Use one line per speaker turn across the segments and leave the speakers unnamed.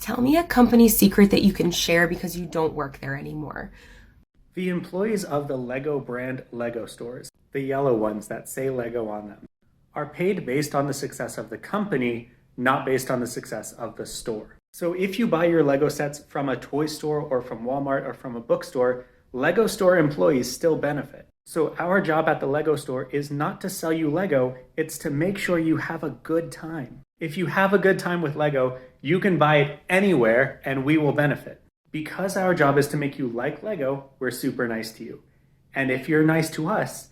Tell me a company secret that you can share because you don't work there anymore.
The employees of the Lego brand Lego stores, the yellow ones that say Lego on them, are paid based on the success of the company, not based on the success of the store. So if you buy your Lego sets from a toy store or from Walmart or from a bookstore, Lego store employees still benefit. So our job at the Lego store is not to sell you Lego, it's to make sure you have a good time. If you have a good time with Lego, you can buy it anywhere and we will benefit. Because our job is to make you like Lego, we're super nice to you. And if you're nice to us,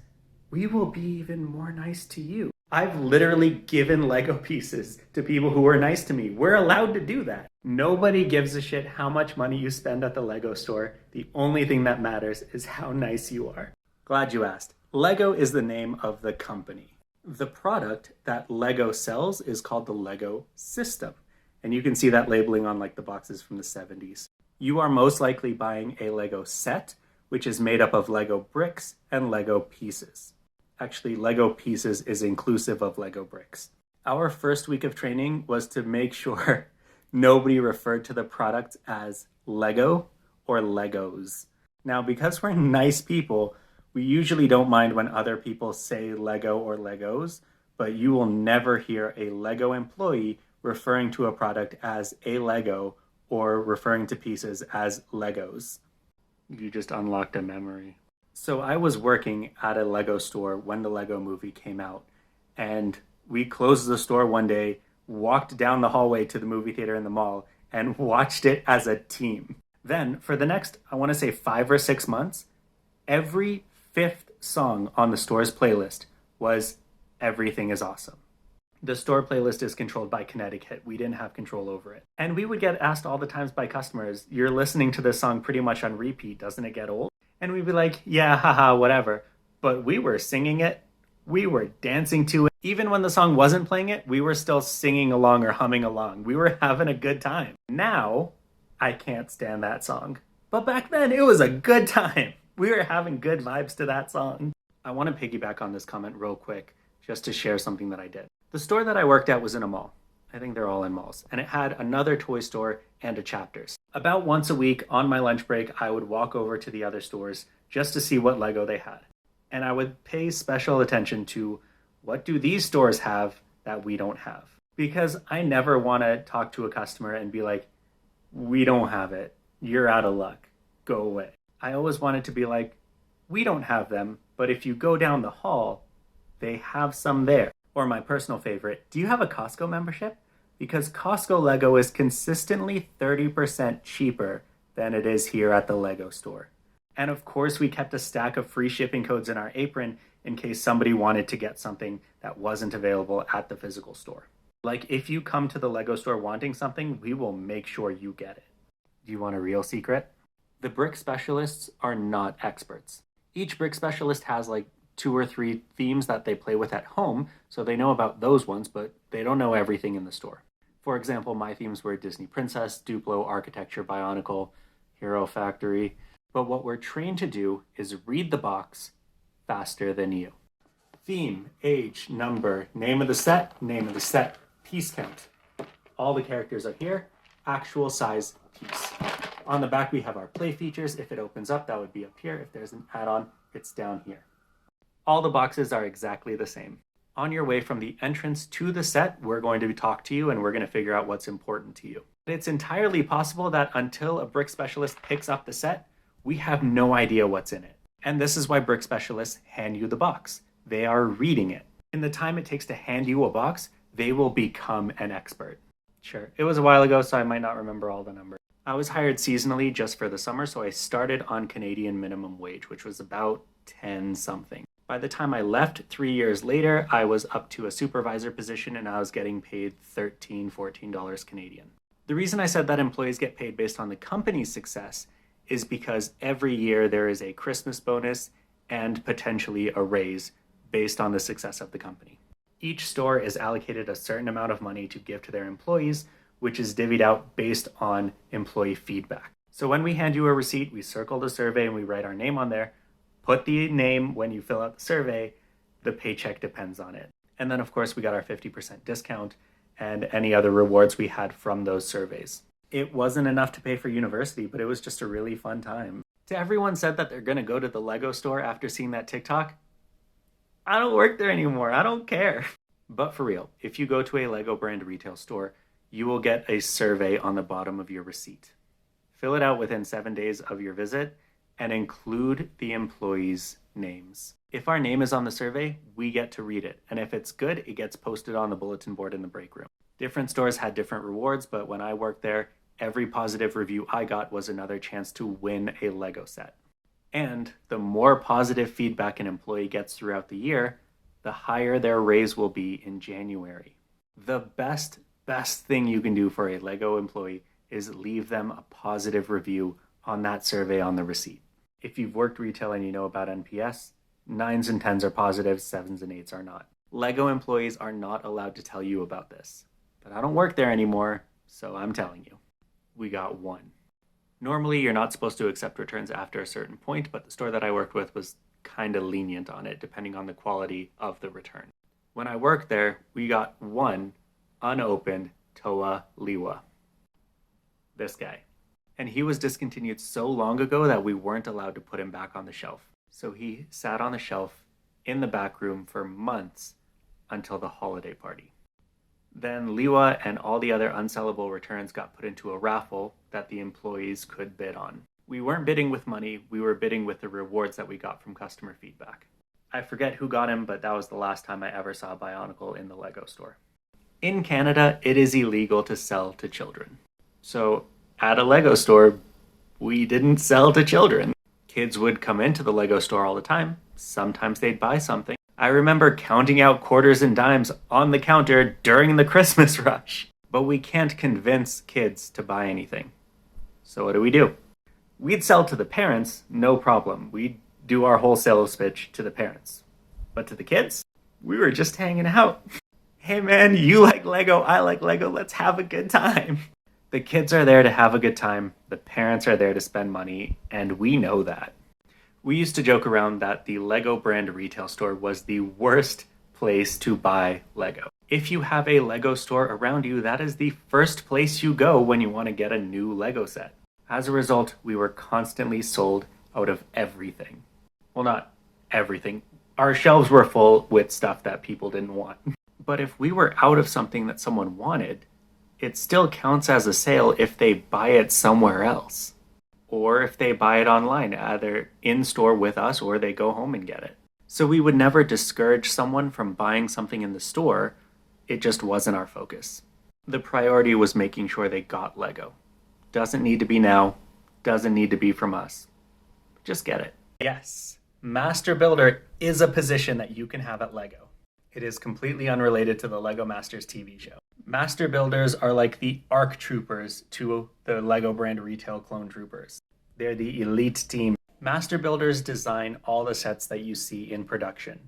we will be even more nice to you. I've literally given Lego pieces to people who were nice to me. We're allowed to do that. Nobody gives a shit how much money you spend at the Lego store. The only thing that matters is how nice you are. Glad you asked. Lego is the name of the company. The product that Lego sells is called the Lego system. And you can see that labeling on like the boxes from the 70s. You are most likely buying a Lego set, which is made up of Lego bricks and Lego pieces. Actually, Lego pieces is inclusive of Lego bricks. Our first week of training was to make sure nobody referred to the product as Lego or Legos. Now, because we're nice people, we usually don't mind when other people say Lego or Legos, but you will never hear a Lego employee referring to a product as a Lego or referring to pieces as Legos. You just unlocked a memory. So I was working at a Lego store when the Lego movie came out, and we closed the store one day, walked down the hallway to the movie theater in the mall, and watched it as a team. Then, for the next, I want to say 5 or 6 months, every 5th song on the store's playlist was Everything is Awesome. The store playlist is controlled by Connecticut. We didn't have control over it. And we would get asked all the times by customers, you're listening to this song pretty much on repeat, doesn't it get old? And we'd be like, yeah, haha, whatever. But we were singing it. We were dancing to it. Even when the song wasn't playing it, we were still singing along or humming along. We were having a good time. Now, I can't stand that song. But back then, it was a good time. We were having good vibes to that song. I want to piggyback on this comment real quick, just to share something that I did. The store that I worked at was in a mall. I think they're all in malls. And it had another toy store and a Chapters. About once a week on my lunch break, I would walk over to the other stores just to see what Lego they had. And I would pay special attention to what do these stores have that we don't have? Because I never want to talk to a customer and be like, we don't have it. You're out of luck. Go away. I always wanted to be like, we don't have them, but if you go down the hall, they have some there. Or my personal favorite, do you have a Costco membership? Because Costco Lego is consistently 30% cheaper than it is here at the Lego store. And of course, we kept a stack of free shipping codes in our apron in case somebody wanted to get something that wasn't available at the physical store. Like if you come to the Lego store wanting something, we will make sure you get it. Do you want a real secret? The brick specialists are not experts. Each brick specialist has like 2 or 3 themes that they play with at home, so they know about those ones, but they don't know everything in the store. For example, my themes were Disney Princess, Duplo, Architecture, Bionicle, Hero Factory. But what we're trained to do is read the box faster than you. Theme, age, number, name of the set, piece count. All the characters are here, actual size piece. On the back, we have our play features. If it opens up, that would be up here. If there's an add-on, it's down here. All the boxes are exactly the same. On your way from the entrance to the set, we're going to talk to you and we're going to figure out what's important to you. It's entirely possible that until a brick specialist picks up the set, we have no idea what's in it. And this is why brick specialists hand you the box. They are reading it. In the time it takes to hand you a box, they will become an expert. Sure, it was a while ago, so I might not remember all the numbers. I was hired seasonally just for the summer, so I started on Canadian minimum wage, which was about 10 something. By the time I left 3 years later, I was up to a supervisor position and I was getting paid $13, $14 Canadian. The reason I said that employees get paid based on the company's success is because every year there is a Christmas bonus and potentially a raise based on the success of the company. Each store is allocated a certain amount of money to give to their employees, which is divvied out based on employee feedback. So when we hand you a receipt, we circle the survey and we write our name on there. Put the name when you fill out the survey, the paycheck depends on it. And then of course we got our 50% discount and any other rewards we had from those surveys. It wasn't enough to pay for university, but it was just a really fun time. To everyone said that they're gonna go to the Lego store after seeing that TikTok, I don't work there anymore. I don't care. But for real, if you go to a Lego brand retail store, you will get a survey on the bottom of your receipt. Fill it out within 7 days of your visit and include the employees' names. If our name is on the survey, we get to read it. And if it's good, it gets posted on the bulletin board in the break room. Different stores had different rewards, but when I worked there, every positive review I got was another chance to win a Lego set. And the more positive feedback an employee gets throughout the year, the higher their raise will be in January. The best thing you can do for a Lego employee is leave them a positive review on that survey on the receipt. If you've worked retail and you know about NPS, 9s and 10s are positive, 7s and 8s are not. Lego employees are not allowed to tell you about this. But I don't work there anymore, so I'm telling you. We got 1. Normally, you're not supposed to accept returns after a certain point, but the store that I worked with was kind of lenient on it, depending on the quality of the return. When I worked there, we got 1 unopened Toa Liwa. This guy. And he was discontinued so long ago that we weren't allowed to put him back on the shelf. So he sat on the shelf in the back room for months until the holiday party. Then Liwa and all the other unsellable returns got put into a raffle that the employees could bid on. We weren't bidding with money, we were bidding with the rewards that we got from customer feedback. I forget who got him, but that was the last time I ever saw Bionicle in the Lego store. In Canada, it is illegal to sell to children. So at a Lego store, we didn't sell to children. Kids would come into the Lego store all the time. Sometimes they'd buy something. I remember counting out quarters and dimes on the counter during the Christmas rush. But we can't convince kids to buy anything. So what do? We'd sell to the parents, no problem. We'd do our whole sales pitch to the parents. But to the kids, we were just hanging out. Hey man, you like Lego, I like Lego, let's have a good time. The kids are there to have a good time, the parents are there to spend money, and we know that. We used to joke around that the Lego brand retail store was the worst place to buy Lego. If you have a Lego store around you, that is the first place you go when you want to get a new Lego set. As a result, we were constantly sold out of everything. Well, not everything. Our shelves were full with stuff that people didn't want. But if we were out of something that someone wanted, it still counts as a sale if they buy it somewhere else. Or if they buy it online, either in-store with us or they go home and get it. So we would never discourage someone from buying something in the store. It just wasn't our focus. The priority was making sure they got Lego. Doesn't need to be now, doesn't need to be from us. Just get it. Yes, Master Builder is a position that you can have at Lego. It is completely unrelated to the Lego Masters TV show. Master Builders are like the ARC Troopers to the Lego brand retail clone troopers. They're the elite team. Master Builders design all the sets that you see in production,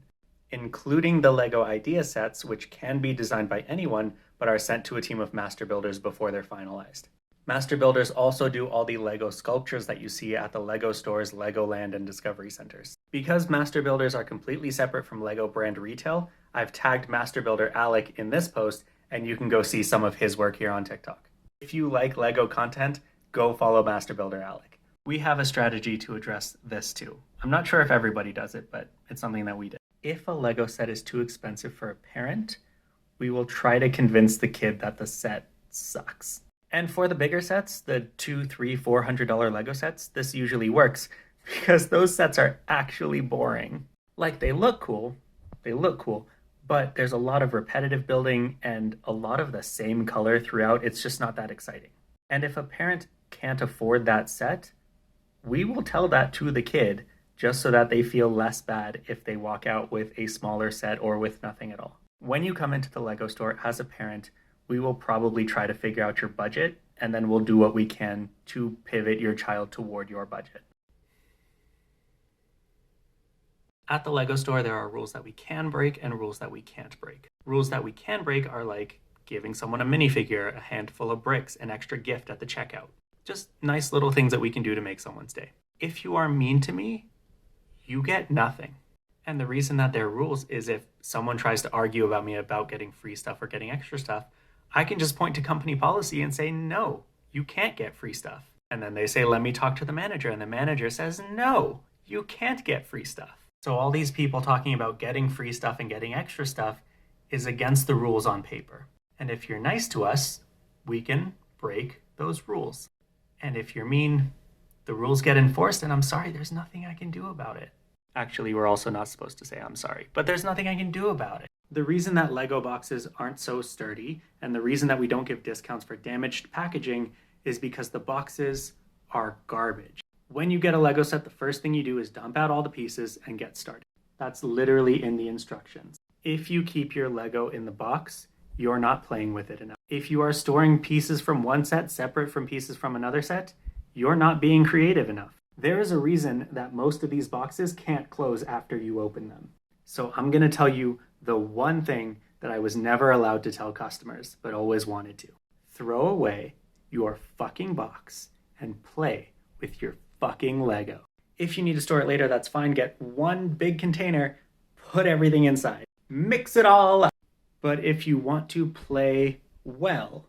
including the Lego idea sets, which can be designed by anyone, but are sent to a team of Master Builders before they're finalized. Master Builders also do all the Lego sculptures that you see at the Lego stores, Legoland, and Discovery Centers. Because Master Builders are completely separate from Lego brand retail, I've tagged Master Builder Alec in this post, and you can go see some of his work here on TikTok. If you like Lego content, go follow Master Builder Alec. We have a strategy to address this too. I'm not sure if everybody does it, but it's something that we did. If a Lego set is too expensive for a parent, we will try to convince the kid that the set sucks. And for the bigger sets, the $200, $300, $400 Lego sets, this usually works because those sets are actually boring. Like they look cool, but there's a lot of repetitive building and a lot of the same color throughout. It's just not that exciting. And if a parent can't afford that set, we will tell that to the kid just so that they feel less bad if they walk out with a smaller set or with nothing at all. When you come into the Lego store as a parent, we will probably try to figure out your budget, and then we'll do what we can to pivot your child toward your budget. At the Lego store, there are rules that we can break and rules that we can't break. Rules that we can break are like giving someone a minifigure, a handful of bricks, an extra gift at the checkout. Just nice little things that we can do to make someone's day. If you are mean to me, you get nothing. And the reason that there are rules is if someone tries to argue about me about getting free stuff or getting extra stuff, I can just point to company policy and say, no, you can't get free stuff. And then they say, let me talk to the manager. And the manager says, no, you can't get free stuff. So all these people talking about getting free stuff and getting extra stuff is against the rules on paper. And if you're nice to us, we can break those rules. And if you're mean, the rules get enforced, and I'm sorry, there's nothing I can do about it. Actually, we're also not supposed to say I'm sorry, but there's nothing I can do about it. The reason that Lego boxes aren't so sturdy, and the reason that we don't give discounts for damaged packaging, is because the boxes are garbage. When you get a Lego set, the first thing you do is dump out all the pieces and get started. That's literally in the instructions. If you keep your Lego in the box, you're not playing with it enough. If you are storing pieces from one set separate from pieces from another set, you're not being creative enough. There is a reason that most of these boxes can't close after you open them. So I'm going to tell you the one thing that I was never allowed to tell customers, but always wanted to. Throw away your fucking box and play with your fucking Lego. If you need to store it later, that's fine. Get one big container, put everything inside, mix it all up. But if you want to play well,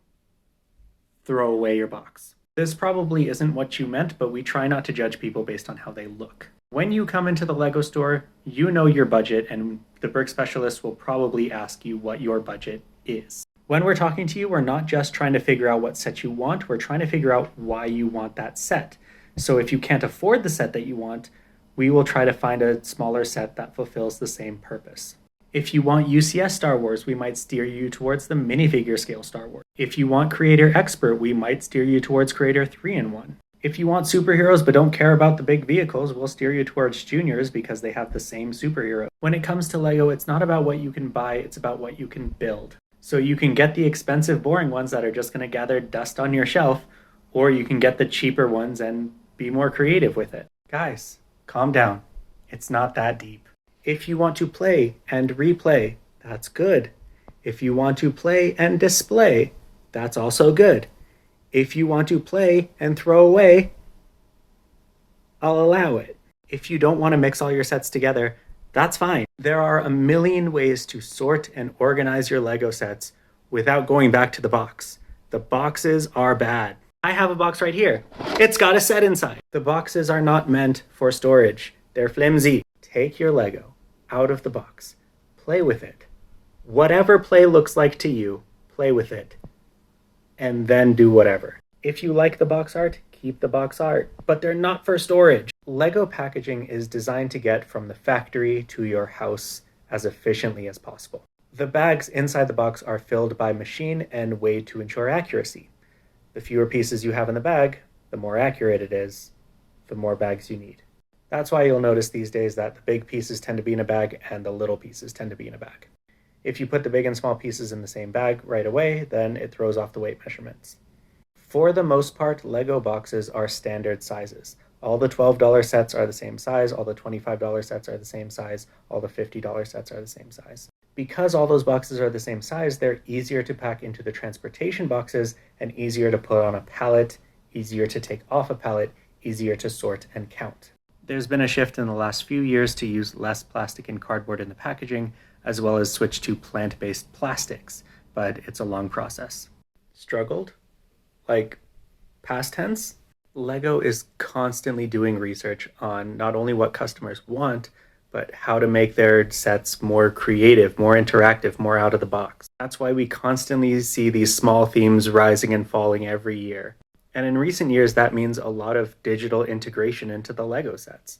throw away your box. This probably isn't what you meant, but we try not to judge people based on how they look. When you come into the Lego store, you know your budget, and the brick specialist will probably ask you what your budget is. When we're talking to you, we're not just trying to figure out what set you want, we're trying to figure out why you want that set. So if you can't afford the set that you want, we will try to find a smaller set that fulfills the same purpose. If you want UCS Star Wars, we might steer you towards the minifigure scale Star Wars. If you want Creator Expert, we might steer you towards Creator 3-in-1. If you want superheroes but don't care about the big vehicles, we'll steer you towards Juniors because they have the same superhero. When it comes to Lego, it's not about what you can buy, it's about what you can build. So you can get the expensive, boring ones that are just going to gather dust on your shelf, or you can get the cheaper ones and be more creative with it. Guys, calm down. It's not that deep. If you want to play and replay, that's good. If you want to play and display, that's also good. If you want to play and throw away, I'll allow it. If you don't want to mix all your sets together, that's fine. There are a million ways to sort and organize your Lego sets without going back to the box. The boxes are bad. I have a box right here. It's got a set inside. The boxes are not meant for storage. They're flimsy. Take your Lego out of the box. Play with it. Whatever play looks like to you, play with it. And then do whatever. If you like the box art, keep the box art. But they're not for storage. Lego packaging is designed to get from the factory to your house as efficiently as possible. The bags inside the box are filled by machine and weighed to ensure accuracy. The fewer pieces you have in the bag, the more accurate it is, the more bags you need. That's why you'll notice these days that the big pieces tend to be in a bag and the little pieces tend to be in a bag. If you put the big and small pieces in the same bag right away, then it throws off the weight measurements. For the most part, Lego boxes are standard sizes. All the $12 sets are the same size, all the $25 sets are the same size, all the $50 sets are the same size. Because all those boxes are the same size, they're easier to pack into the transportation boxes and easier to put on a pallet, easier to take off a pallet, easier to sort and count. There's been a shift in the last few years to use less plastic and cardboard in the packaging, as well as switch to plant-based plastics, but it's a long process. Struggled? Like, past tense? Lego is constantly doing research on not only what customers want, but how to make their sets more creative, more interactive, more out of the box. That's why we constantly see these small themes rising and falling every year. And in recent years, that means a lot of digital integration into the Lego sets.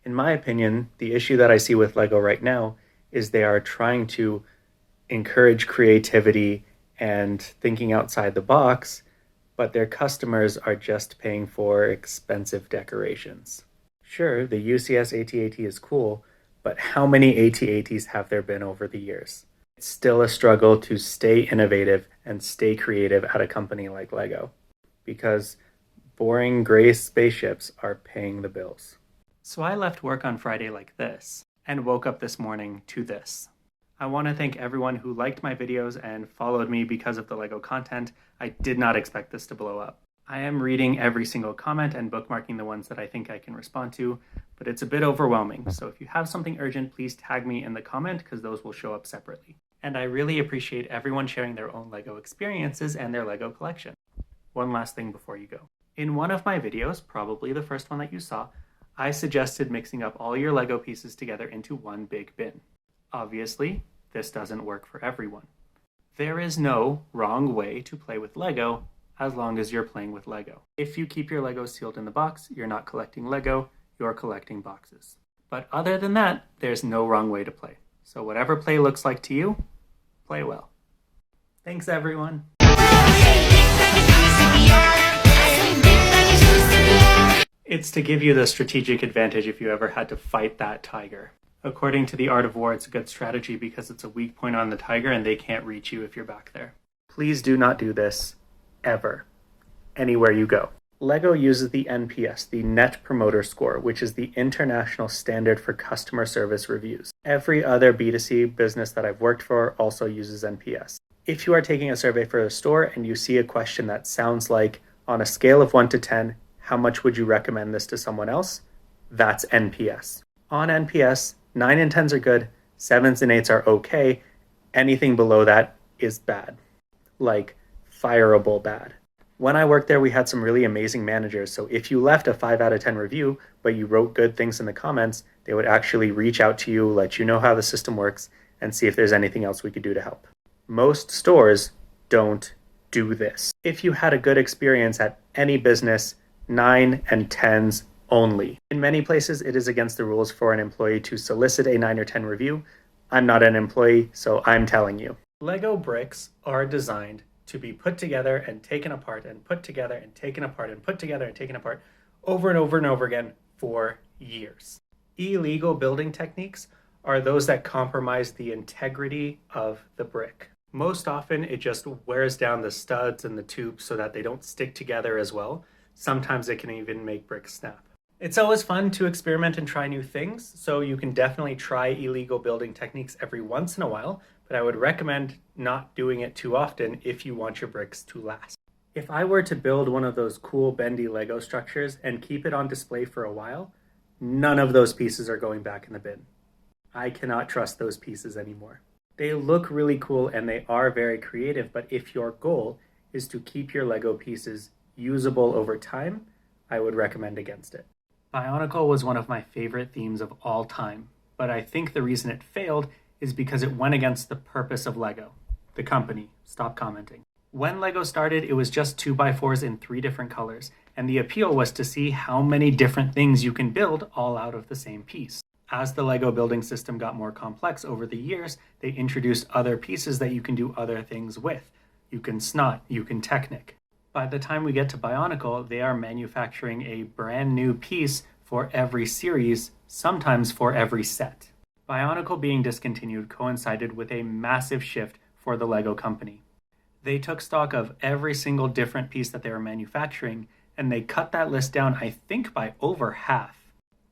In my opinion, the issue that I see with Lego right now is they are trying to encourage creativity and thinking outside the box, but their customers are just paying for expensive decorations. Sure, the UCS AT-AT is cool, but how many AT-ATs have there been over the years? It's still a struggle to stay innovative and stay creative at a company like Lego, because boring gray spaceships are paying the bills. So I left work on Friday like this, and woke up this morning to this. I want to thank everyone who liked my videos and followed me because of the Lego content. I did not expect this to blow up. I am reading every single comment and bookmarking the ones that I think I can respond to, but it's a bit overwhelming. So if you have something urgent, please tag me in the comment because those will show up separately. And I really appreciate everyone sharing their own Lego experiences and their Lego collection. One last thing before you go. In one of my videos, probably the first one that you saw, I suggested mixing up all your Lego pieces together into one big bin. Obviously, this doesn't work for everyone. There is no wrong way to play with Lego as long as you're playing with Lego. If you keep your Legos sealed in the box, you're not collecting Lego, you're collecting boxes. But other than that, there's no wrong way to play. So whatever play looks like to you, play well. Thanks, everyone. It's to give you the strategic advantage if you ever had to fight that tiger. According to the Art of War, it's a good strategy because it's a weak point on the tiger and they can't reach you if you're back there. Please do not do this, ever, anywhere you go. Lego uses the NPS, the Net Promoter Score, which is the international standard for customer service reviews. Every other B2C business that I've worked for also uses NPS. If you are taking a survey for a store and you see a question that sounds like, on a scale of 1 to 10, how much would you recommend this to someone else? That's NPS. On NPS, 9 and 10s are good, 7s and 8s are okay. Anything below that is bad. Like, fireable bad. When I worked there, we had some really amazing managers. So if you left a 5 out of 10 review, but you wrote good things in the comments, they would actually reach out to you, let you know how the system works, and see if there's anything else we could do to help. Most stores don't do this. If you had a good experience at any business, 9 and 10s only. In many places, it is against the rules for an employee to solicit a 9 or 10 review. I'm not an employee, so I'm telling you. Lego bricks are designed to be put together and taken apart and put together and taken apart and put together and taken apart over and over and over again for years. Illegal building techniques are those that compromise the integrity of the brick. Most often, it just wears down the studs and the tubes so that they don't stick together as well. Sometimes it can even make bricks snap. It's always fun to experiment and try new things, so you can definitely try illegal building techniques every once in a while, but I would recommend not doing it too often if you want your bricks to last. If I were to build one of those cool bendy Lego structures and keep it on display for a while, none of those pieces are going back in the bin. I cannot trust those pieces anymore. They look really cool and they are very creative, but if your goal is to keep your Lego pieces usable over time, I would recommend against it. Bionicle was one of my favorite themes of all time, but I think the reason it failed is because it went against the purpose of Lego. The company, stop commenting. When Lego started, it was just 2x4s in 3 different colors, and the appeal was to see how many different things you can build all out of the same piece. As the Lego building system got more complex over the years, they introduced other pieces that you can do other things with. You can snot, you can Technic. By the time we get to Bionicle, they are manufacturing a brand new piece for every series, sometimes for every set. Bionicle being discontinued coincided with a massive shift for the Lego company. They took stock of every single different piece that they were manufacturing, and they cut that list down, I think, by over half.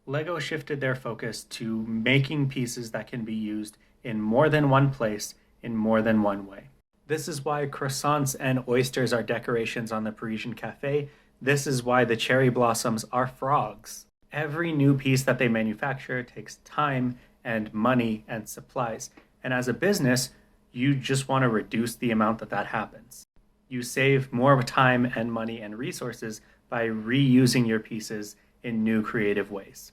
Lego shifted their focus to making pieces that can be used in more than one place, in more than one way. This is why croissants and oysters are decorations on the Parisian cafe. This is why the cherry blossoms are frogs. Every new piece that they manufacture takes time and money and supplies. And as a business, you just want to reduce the amount that happens. You save more time and money and resources by reusing your pieces in new creative ways.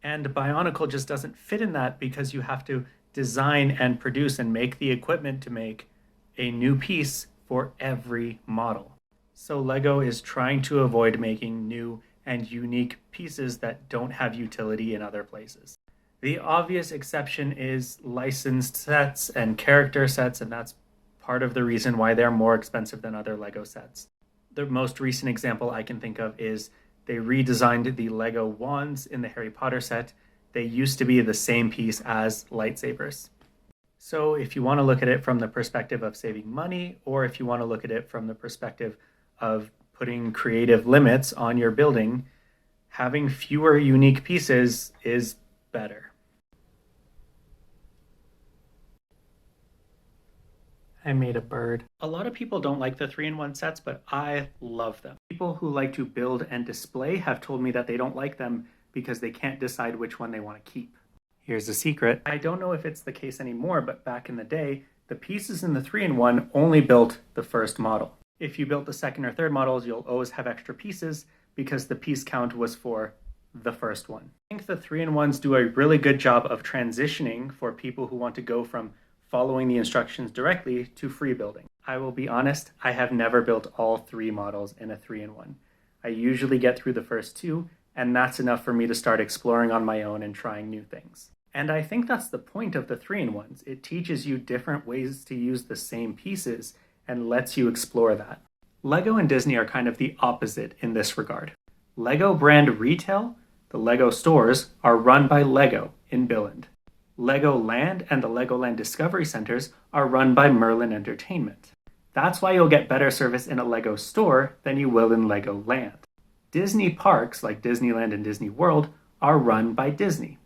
And Bionicle just doesn't fit in that because you have to design and produce and make the equipment to make a new piece for every model. So Lego is trying to avoid making new and unique pieces that don't have utility in other places. The obvious exception is licensed sets and character sets, and that's part of the reason why they're more expensive than other Lego sets. The most recent example I can think of is they redesigned the Lego wands in the Harry Potter set. They used to be the same piece as lightsabers. So if you want to look at it from the perspective of saving money, or if you want to look at it from the perspective of putting creative limits on your building, having fewer unique pieces is better. I made a bird. A lot of people don't like the 3-in-1 sets, but I love them. People who like to build and display have told me that they don't like them because they can't decide which one they want to keep. Here's a secret. I don't know if it's the case anymore, but back in the day, the pieces in the 3-in-1 only built the first model. If you built the second or third models, you'll always have extra pieces because the piece count was for the first one. I think the 3-in-1s do a really good job of transitioning for people who want to go from following the instructions directly to free building. I will be honest, I have never built all 3 models in a 3-in-1. I usually get through the first 2, and that's enough for me to start exploring on my own and trying new things. And I think that's the point of the 3-in-1s. It teaches you different ways to use the same pieces and lets you explore that. Lego and Disney are kind of the opposite in this regard. Lego brand retail, the Lego stores, are run by Lego in Billund. Lego Land and the Legoland Discovery Centers are run by Merlin Entertainment. That's why you'll get better service in a Lego store than you will in Lego Land. Disney parks, like Disneyland and Disney World, are run by Disney.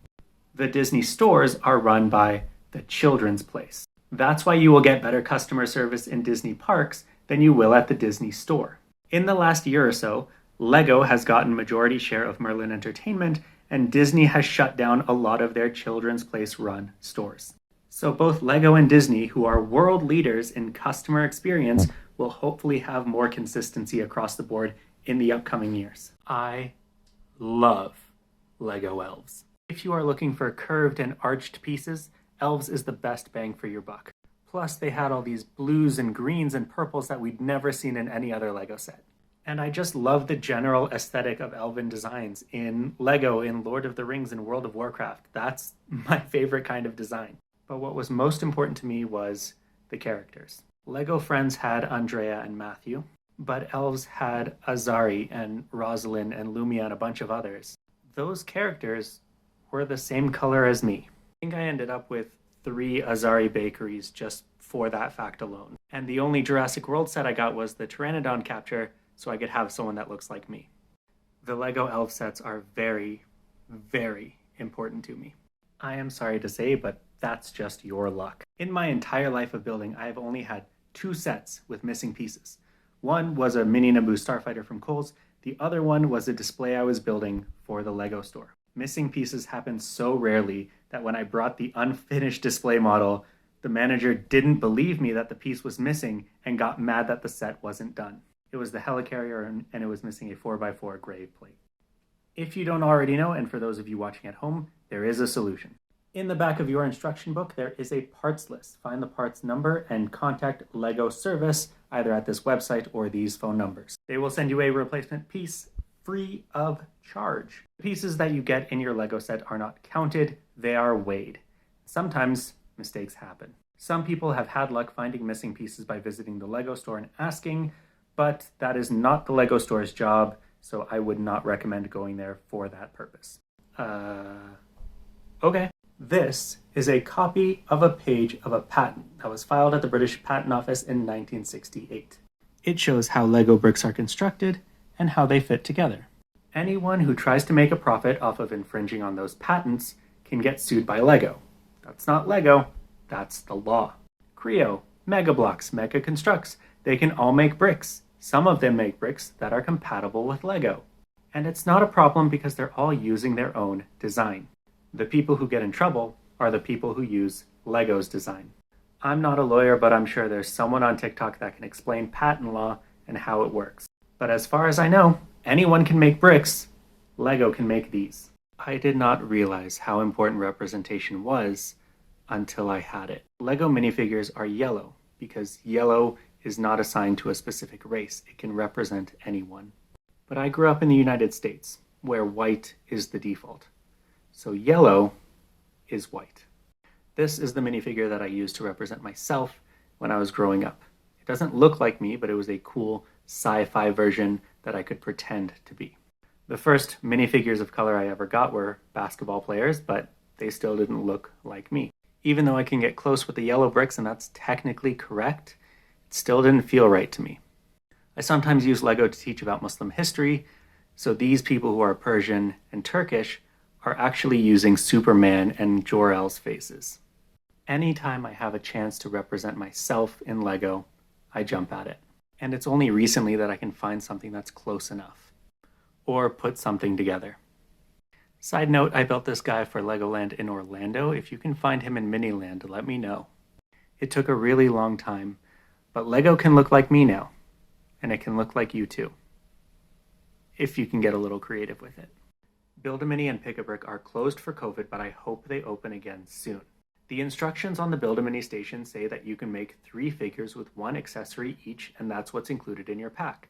The Disney stores are run by the Children's Place. That's why you will get better customer service in Disney parks than you will at the Disney store. In the last year or so, Lego has gotten majority share of Merlin Entertainment, and Disney has shut down a lot of their Children's Place run stores. So both Lego and Disney, who are world leaders in customer experience, will hopefully have more consistency across the board in the upcoming years. I love Lego Elves. If you are looking for curved and arched pieces, Elves is the best bang for your buck. Plus, they had all these blues and greens and purples that we'd never seen in any other Lego set. And I just love the general aesthetic of elven designs in Lego, in Lord of the Rings, and World of Warcraft. That's my favorite kind of design. But what was most important to me was the characters. Lego Friends had Andrea and Matthew, but Elves had Azari and Rosalind and Lumia and a bunch of others. Those characters were the same color as me. I think I ended up with 3 Azari bakeries just for that fact alone. And the only Jurassic World set I got was the Pteranodon capture, so I could have someone that looks like me. The Lego Elf sets are very, very important to me. I am sorry to say, but that's just your luck. In my entire life of building, I have only had 2 sets with missing pieces. One was a mini Naboo Starfighter from Kohl's. The other one was a display I was building for the Lego store. Missing pieces happen so rarely that when I brought the unfinished display model, the manager didn't believe me that the piece was missing and got mad that the set wasn't done. It was the helicarrier and it was missing a 4x4 grave plate. If you don't already know, and for those of you watching at home, there is a solution. In the back of your instruction book, there is a parts list. Find the parts number and contact Lego Service either at this website or these phone numbers. They will send you a replacement piece free of charge. The pieces that you get in your Lego set are not counted, they are weighed. Sometimes mistakes happen. Some people have had luck finding missing pieces by visiting the Lego store and asking, but that is not the Lego store's job, so I would not recommend going there for that purpose. Okay. This is a copy of a page of a patent that was filed at the British Patent Office in 1968. It shows how Lego bricks are constructed and how they fit together. Anyone who tries to make a profit off of infringing on those patents can get sued by Lego. That's not Lego, that's the law. Creo, Mega Bloks, Mega Constructs, they can all make bricks. Some of them make bricks that are compatible with Lego. And it's not a problem because they're all using their own design. The people who get in trouble are the people who use Lego's design. I'm not a lawyer, but I'm sure there's someone on TikTok that can explain patent law and how it works. But as far as I know, anyone can make bricks. Lego can make these. I did not realize how important representation was until I had it. Lego minifigures are yellow because yellow is not assigned to a specific race. It can represent anyone. But I grew up in the United States, where white is the default. So yellow is white. This is the minifigure that I used to represent myself when I was growing up. It doesn't look like me, but it was a cool sci-fi version that I could pretend to be. The first minifigures of color I ever got were basketball players, but they still didn't look like me. Even though I can get close with the yellow bricks, and that's technically correct, it still didn't feel right to me. I sometimes use Lego to teach about Muslim history, so these people who are Persian and Turkish are actually using Superman and Jor-El's faces. Anytime I have a chance to represent myself in Lego, I jump at it. And it's only recently that I can find something that's close enough. Or put something together. Side note, I built this guy for Legoland in Orlando. If you can find him in Miniland, let me know. It took a really long time, but Lego can look like me now. and it can look like you too, if you can get a little creative with it. Build-A-Mini and Pick-a-Brick are closed for COVID, but I hope they open again soon. The instructions on the Build-A-Mini station say that you can make 3 figures with 1 accessory each, and that's what's included in your pack.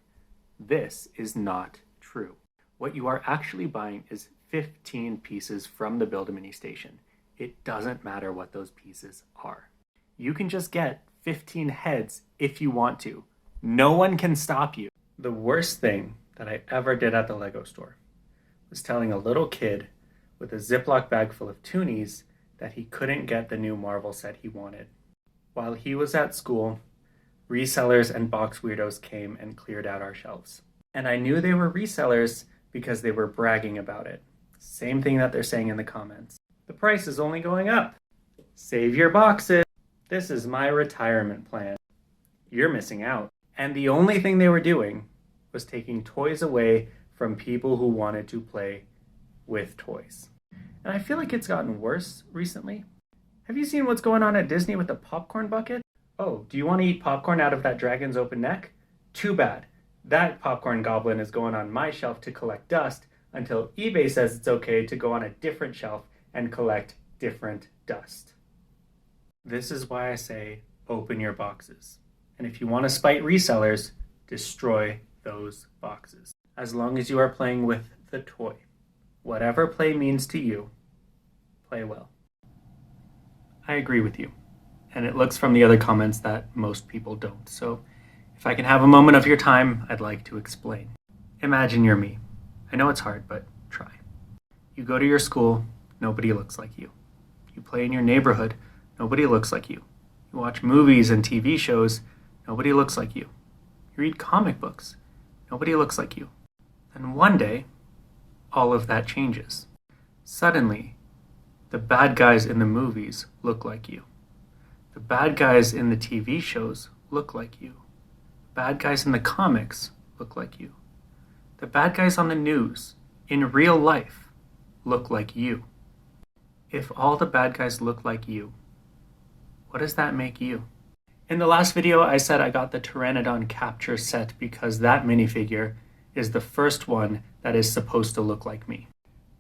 This is not true. What you are actually buying is 15 pieces from the Build-A-Mini station. It doesn't matter what those pieces are. You can just get 15 heads if you want to. No one can stop you. The worst thing that I ever did at the Lego store was telling a little kid with a Ziploc bag full of toonies that he couldn't get the new Marvel set he wanted. While he was at school, resellers and box weirdos came and cleared out our shelves. And I knew they were resellers because they were bragging about it. Same thing that they're saying in the comments. The price is only going up. Save your boxes. This is my retirement plan. You're missing out. And the only thing they were doing was taking toys away from people who wanted to play with toys. And I feel like it's gotten worse recently. Have you seen what's going on at Disney with the popcorn bucket? Oh, do you want to eat popcorn out of that dragon's open neck? Too bad. That popcorn goblin is going on my shelf to collect dust until eBay says it's okay to go on a different shelf and collect different dust. This is why I say open your boxes. And if you want to spite resellers, destroy those boxes. As long as you are playing with the toy. Whatever play means to you, play well. I agree with you. And it looks from the other comments that most people don't. So if I can have a moment of your time, I'd like to explain. Imagine you're me. I know it's hard, but try. You go to your school, nobody looks like you. You play in your neighborhood, nobody looks like you. You watch movies and TV shows, nobody looks like you. You read comic books, nobody looks like you. Then one day, all of that changes. Suddenly, the bad guys in the movies look like you. The bad guys in the TV shows look like you. Bad guys in the comics look like you. The bad guys on the news, in real life, look like you. If all the bad guys look like you, what does that make you? In the last video, I said I got the Pteranodon capture set because that minifigure is the first one that is supposed to look like me.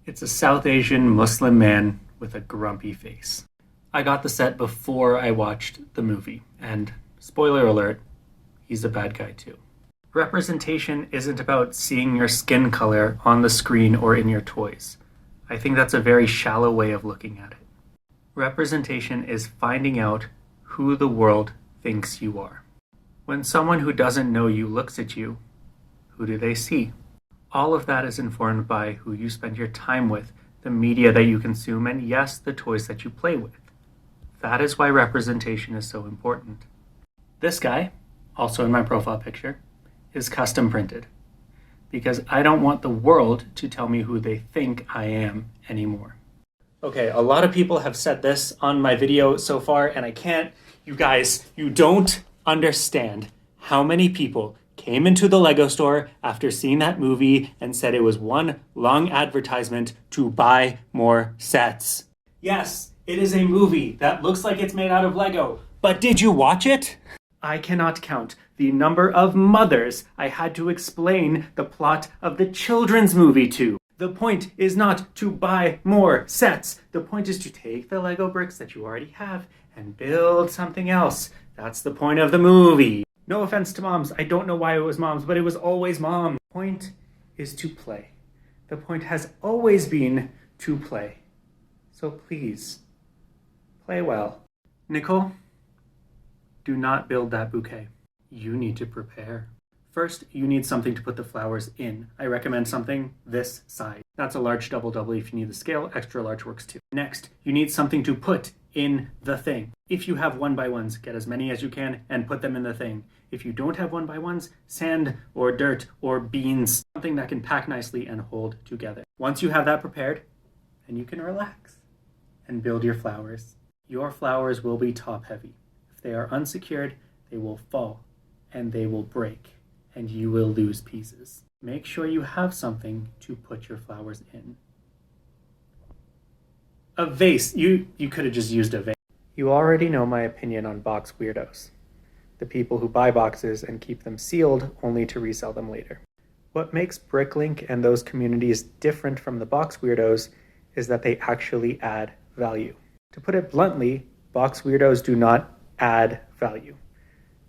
It's a South Asian Muslim man with a grumpy face. I got the set before I watched the movie, and spoiler alert, he's a bad guy too. Representation isn't about seeing your skin color on the screen or in your toys. I think that's a very shallow way of looking at it. Representation is finding out who the world thinks you are. When someone who doesn't know you looks at you, who do they see? All of that is informed by who you spend your time with, the media that you consume, and yes, the toys that you play with. That is why representation is so important. This guy, also in my profile picture, is custom printed because I don't want the world to tell me who they think I am anymore. Okay, a lot of people have said this on my video so far, and I can't. You guys, you don't understand how many people came into the Lego store after seeing that movie and said it was one long advertisement to buy more sets. Yes, it is a movie that looks like it's made out of Lego, but did you watch it? I cannot count the number of mothers I had to explain the plot of the children's movie to. The point is not to buy more sets. The point is to take the Lego bricks that you already have and build something else. That's the point of the movie. No offense to moms. I don't know why it was moms, but it was always mom. The point is to play. The point has always been to play. So please, play well. Nicole, do not build that bouquet. You need to prepare. First, you need something to put the flowers in. I recommend something this size. That's a large double if you need the scale. Extra large works too. Next, you need something to put in the thing. If you have 1x1s, get as many as you can and put them in the thing. If you don't have 1x1s, sand or dirt or beans, something that can pack nicely and hold together. Once you have that prepared, then you can relax and build your flowers. Your flowers will be top heavy. If they are unsecured, they will fall and they will break and you will lose pieces. Make sure you have something to put your flowers in. A vase. You could have just used a vase. You already know my opinion on box weirdos. the people who buy boxes and keep them sealed only to resell them later. What makes BrickLink and those communities different from the box weirdos is that they actually add value. To put it bluntly, box weirdos do not add value.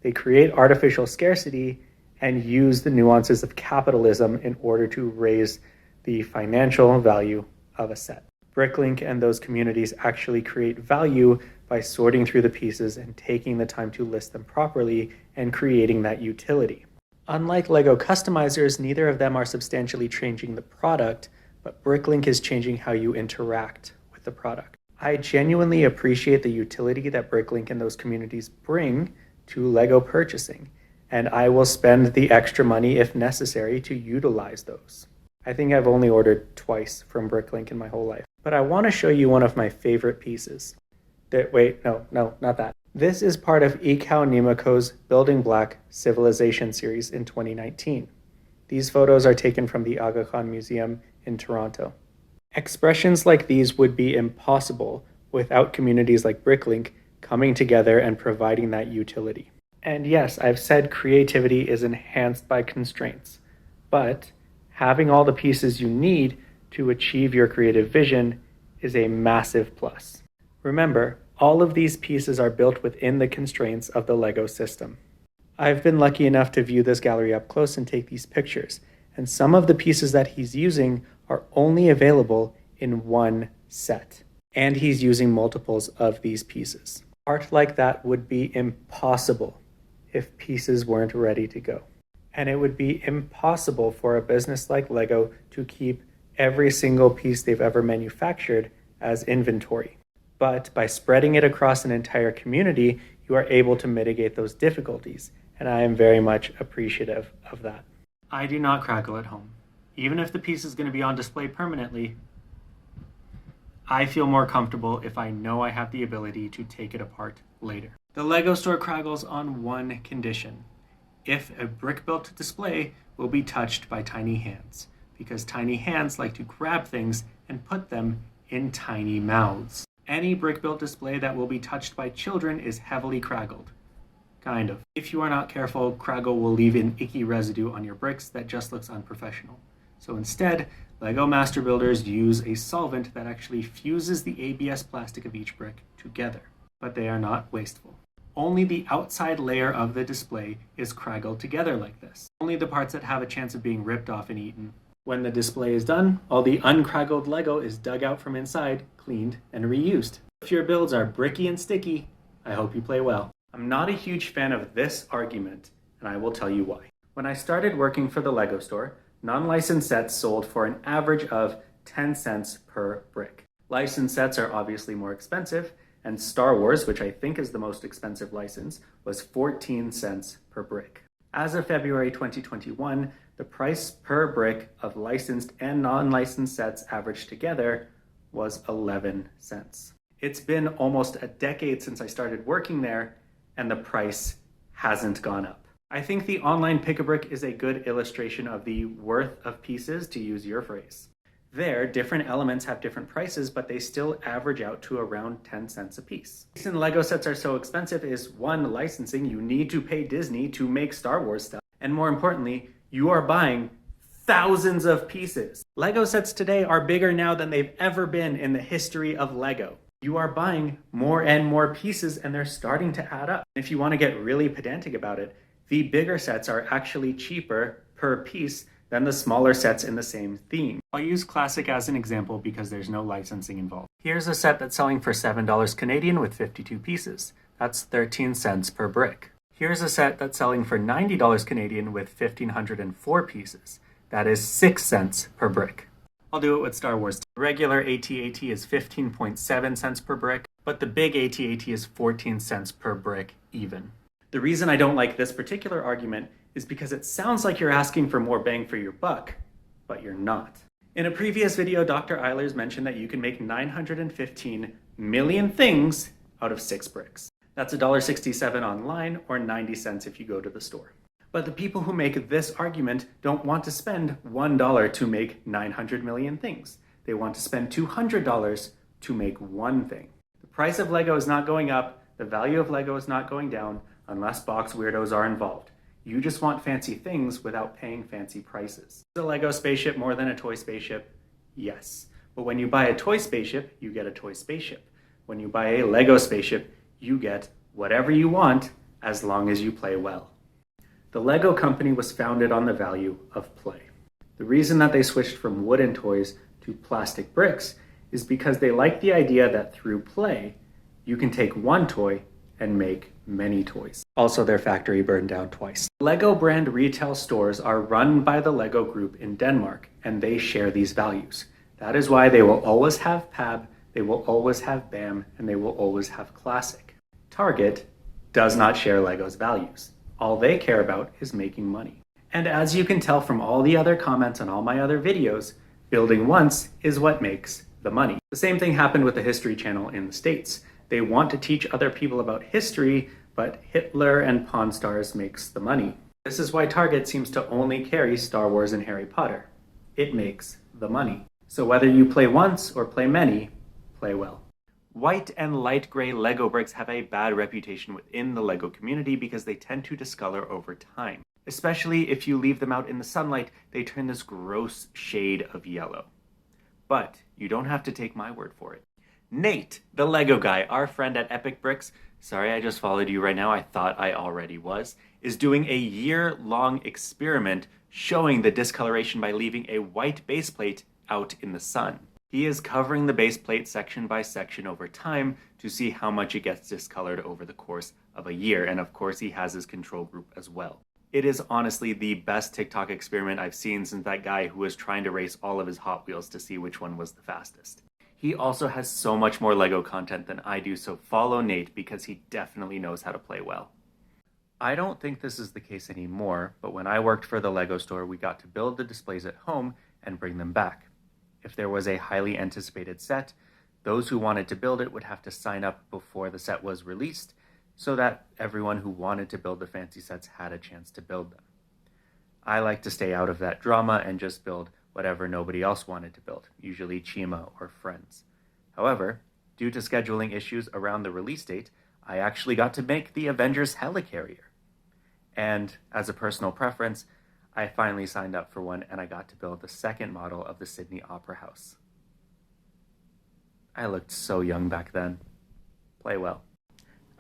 They create artificial scarcity and use the nuances of capitalism in order to raise the financial value of a set. BrickLink and those communities actually create value by sorting through the pieces and taking the time to list them properly and creating that utility. Unlike LEGO customizers, neither of them are substantially changing the product, but BrickLink is changing how you interact with the product. I genuinely appreciate the utility that BrickLink and those communities bring to LEGO purchasing, and I will spend the extra money if necessary to utilize those. I think I've only ordered twice from BrickLink in my whole life, but I want to show you one of my favorite pieces. Not that. This is part of Ikao Nimako's Building Black Civilization series in 2019. These photos are taken from the Aga Khan Museum in Toronto. Expressions like these would be impossible without communities like BrickLink coming together and providing that utility. And yes, I've said creativity is enhanced by constraints, but having all the pieces you need to achieve your creative vision is a massive plus. Remember, all of these pieces are built within the constraints of the LEGO system. I've been lucky enough to view this gallery up close and take these pictures, and some of the pieces that he's using are only available in one set, and he's using multiples of these pieces. Art like that would be impossible if pieces weren't ready to go. And it would be impossible for a business like LEGO to keep every single piece they've ever manufactured as inventory. But by spreading it across an entire community, you are able to mitigate those difficulties, and I am very much appreciative of that. I do not crackle at home. Even if the piece is going to be on display permanently, I feel more comfortable if I know I have the ability to take it apart later. The LEGO store craggles on one condition: if a brick-built display will be touched by tiny hands, because tiny hands like to grab things and put them in tiny mouths. Any brick-built display that will be touched by children is heavily craggled. Kind of. If you are not careful, craggle will leave an icky residue on your bricks that just looks unprofessional. So instead, LEGO Masterbuilders use a solvent that actually fuses the ABS plastic of each brick together. But they are not wasteful. Only the outside layer of the display is craggled together like this. Only the parts that have a chance of being ripped off and eaten. When the display is done, all the uncraggled LEGO is dug out from inside, cleaned, and reused. If your builds are bricky and sticky, I hope you play well. I'm not a huge fan of this argument, and I will tell you why. When I started working for the LEGO store, non-licensed sets sold for an average of 10 cents per brick. Licensed sets are obviously more expensive, and Star Wars, which I think is the most expensive license, was 14 cents per brick. As of February 2021, the price per brick of licensed and non-licensed sets averaged together was 11 cents. It's been almost a decade since I started working there, and the price hasn't gone up. I think the online pick-a-brick is a good illustration of the worth of pieces, to use your phrase. There, different elements have different prices, but they still average out to around 10 cents a piece. The reason LEGO sets are so expensive is, one, licensing. You need to pay Disney to make Star Wars stuff. And more importantly, you are buying thousands of pieces. LEGO sets today are bigger now than they've ever been in the history of LEGO. You are buying more and more pieces, and they're starting to add up. If you want to get really pedantic about it, the bigger sets are actually cheaper per piece than the smaller sets in the same theme. I'll use Classic as an example because there's no licensing involved. Here's a set that's selling for $7 Canadian with 52 pieces. That's 13 cents per brick. Here's a set that's selling for $90 Canadian with 1,504 pieces. That is 6 cents per brick. I'll do it with Star Wars. Regular AT-AT is 15.7 cents per brick, but the big AT-AT is 14 cents per brick even. The reason I don't like this particular argument is because it sounds like you're asking for more bang for your buck, but you're not. In a previous video, Dr. Eilers mentioned that you can make 915 million things out of 6 bricks. That's $1.67 online or 90 cents if you go to the store. But the people who make this argument don't want to spend $1 to make 900 million things. They want to spend $200 to make one thing. The price of LEGO is not going up, the value of LEGO is not going down. unless box weirdos are involved. You just want fancy things without paying fancy prices. Is a Lego spaceship more than a toy spaceship? Yes. But when you buy a toy spaceship, you get a toy spaceship. When you buy a Lego spaceship, you get whatever you want as long as you play well. The Lego company was founded on the value of play. The reason that they switched from wooden toys to plastic bricks is because they liked the idea that through play, you can take one toy and make many toys. Also, their factory burned down twice. Lego brand retail stores are run by the Lego group in Denmark, and they share these values. That is why they will always have PAB, they will always have BAM, and they will always have Classic. Target does not share Lego's values. All they care about is making money. And as you can tell from all the other comments on all my other videos, building once is what makes the money. The same thing happened with the History Channel in the States. They want to teach other people about history, but Hitler and Pawn Stars makes the money. This is why Target seems to only carry Star Wars and Harry Potter. It makes the money. So whether you play once or play many, play well. White and light gray Lego bricks have a bad reputation within the Lego community because they tend to discolor over time. Especially if you leave them out in the sunlight, they turn this gross shade of yellow. But you don't have to take my word for it. Nate, the Lego guy, our friend at Epic Bricks, sorry I just followed you right now, I thought I already was, is doing a year-long experiment showing the discoloration by leaving a white base plate out in the sun. He is covering the base plate section by section over time to see how much it gets discolored over the course of a year, and of course he has his control group as well. It is honestly the best TikTok experiment I've seen since that guy who was trying to race all of his Hot Wheels to see which one was the fastest. He also has so much more Lego content than I do, so follow Nate because he definitely knows how to play well. I don't think this is the case anymore, but when I worked for the Lego store, we got to build the displays at home and bring them back. If there was a highly anticipated set, those who wanted to build it would have to sign up before the set was released, so that everyone who wanted to build the fancy sets had a chance to build them. I like to stay out of that drama and just build whatever nobody else wanted to build, usually Chima or friends. However, due to scheduling issues around the release date, I actually got to make the Avengers Helicarrier. And as a personal preference, I finally signed up for one and I got to build the second model of the Sydney Opera House. I looked so young back then. Play well.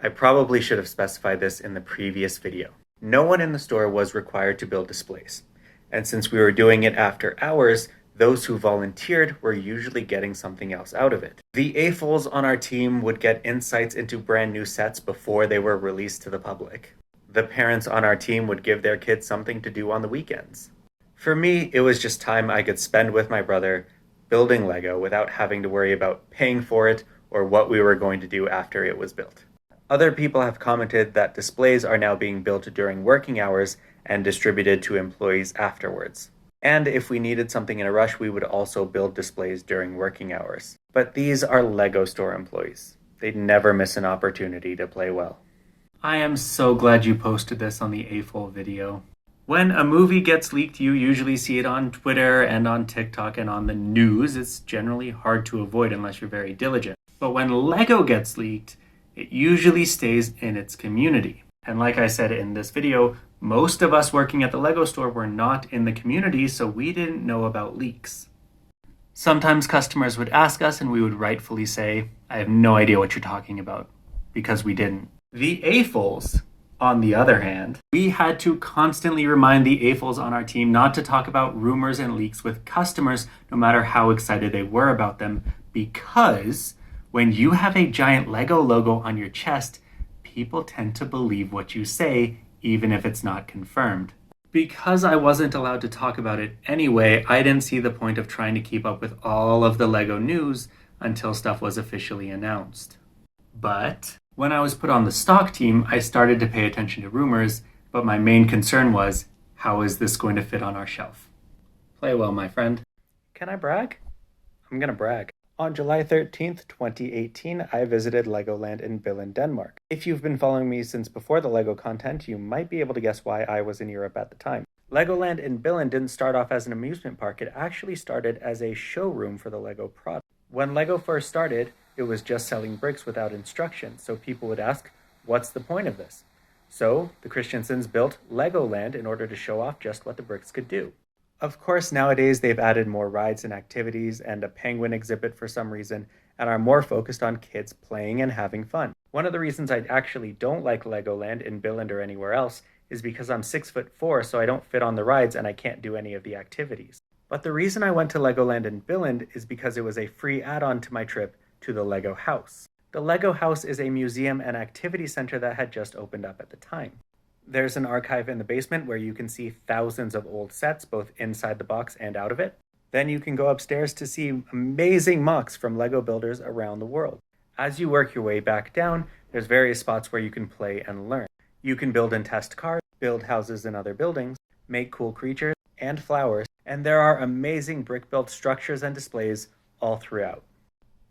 I probably should have specified this in the previous video. No one in the store was required to build displays. And since we were doing it after hours, those who volunteered were usually getting something else out of it. The AFOLs on our team would get insights into brand new sets before they were released to the public. The parents on our team would give their kids something to do on the weekends. For me, it was just time I could spend with my brother building Lego without having to worry about paying for it or what we were going to do after it was built. Other people have commented that displays are now being built during working hours and distributed to employees afterwards. And if we needed something in a rush, we would also build displays during working hours. But these are Lego store employees. They'd never miss an opportunity to play well. I am so glad you posted this on the AFOL video. When a movie gets leaked, you usually see it on Twitter and on TikTok and on the news. It's generally hard to avoid unless you're very diligent. But when Lego gets leaked, it usually stays in its community. And like I said in this video, most of us working at the Lego store were not in the community, so we didn't know about leaks. Sometimes customers would ask us and we would rightfully say, I have no idea what you're talking about, because we didn't. The AFOLs, on the other hand, we had to constantly remind the AFOLs on our team not to talk about rumors and leaks with customers, no matter how excited they were about them, because when you have a giant Lego logo on your chest, people tend to believe what you say, even if it's not confirmed. Because I wasn't allowed to talk about it anyway, I didn't see the point of trying to keep up with all of the Lego news until stuff was officially announced. But when I was put on the stock team, I started to pay attention to rumors, but my main concern was, how is this going to fit on our shelf? Play well, my friend. Can I brag? I'm gonna brag. On July 13th, 2018, I visited Legoland in Billund, Denmark. If you've been following me since before the Lego content, you might be able to guess why I was in Europe at the time. Legoland in Billund didn't start off as an amusement park, it actually started as a showroom for the Lego product. When Lego first started, it was just selling bricks without instructions, so people would ask, what's the point of this? So the Christiansens built Legoland in order to show off just what the bricks could do. Of course, nowadays they've added more rides and activities and a penguin exhibit for some reason, and are more focused on kids playing and having fun. One of the reasons I actually don't like Legoland in Billund or anywhere else is because I'm 6'4", so I don't fit on the rides and I can't do any of the activities. But the reason I went to Legoland in Billund is because it was a free add-on to my trip to the Lego House. The Lego House is a museum and activity center that had just opened up at the time. There's an archive in the basement where you can see thousands of old sets, both inside the box and out of it. Then you can go upstairs to see amazing MOCs from Lego builders around the world. As you work your way back down, there's various spots where you can play and learn. You can build and test cars, build houses and other buildings, make cool creatures and flowers, and there are amazing brick-built structures and displays all throughout.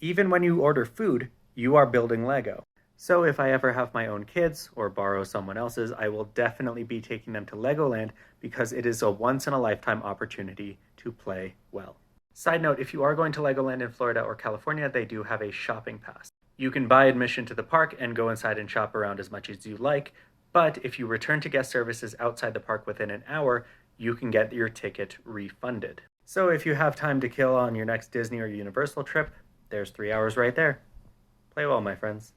Even when you order food, you are building Lego. So if I ever have my own kids or borrow someone else's, I will definitely be taking them to Legoland because it is a once-in-a-lifetime opportunity to play well. Side note, if you are going to Legoland in Florida or California, they do have a shopping pass. You can buy admission to the park and go inside and shop around as much as you like, but if you return to guest services outside the park within an hour, you can get your ticket refunded. So if you have time to kill on your next Disney or Universal trip, there's 3 hours right there. Play well, my friends.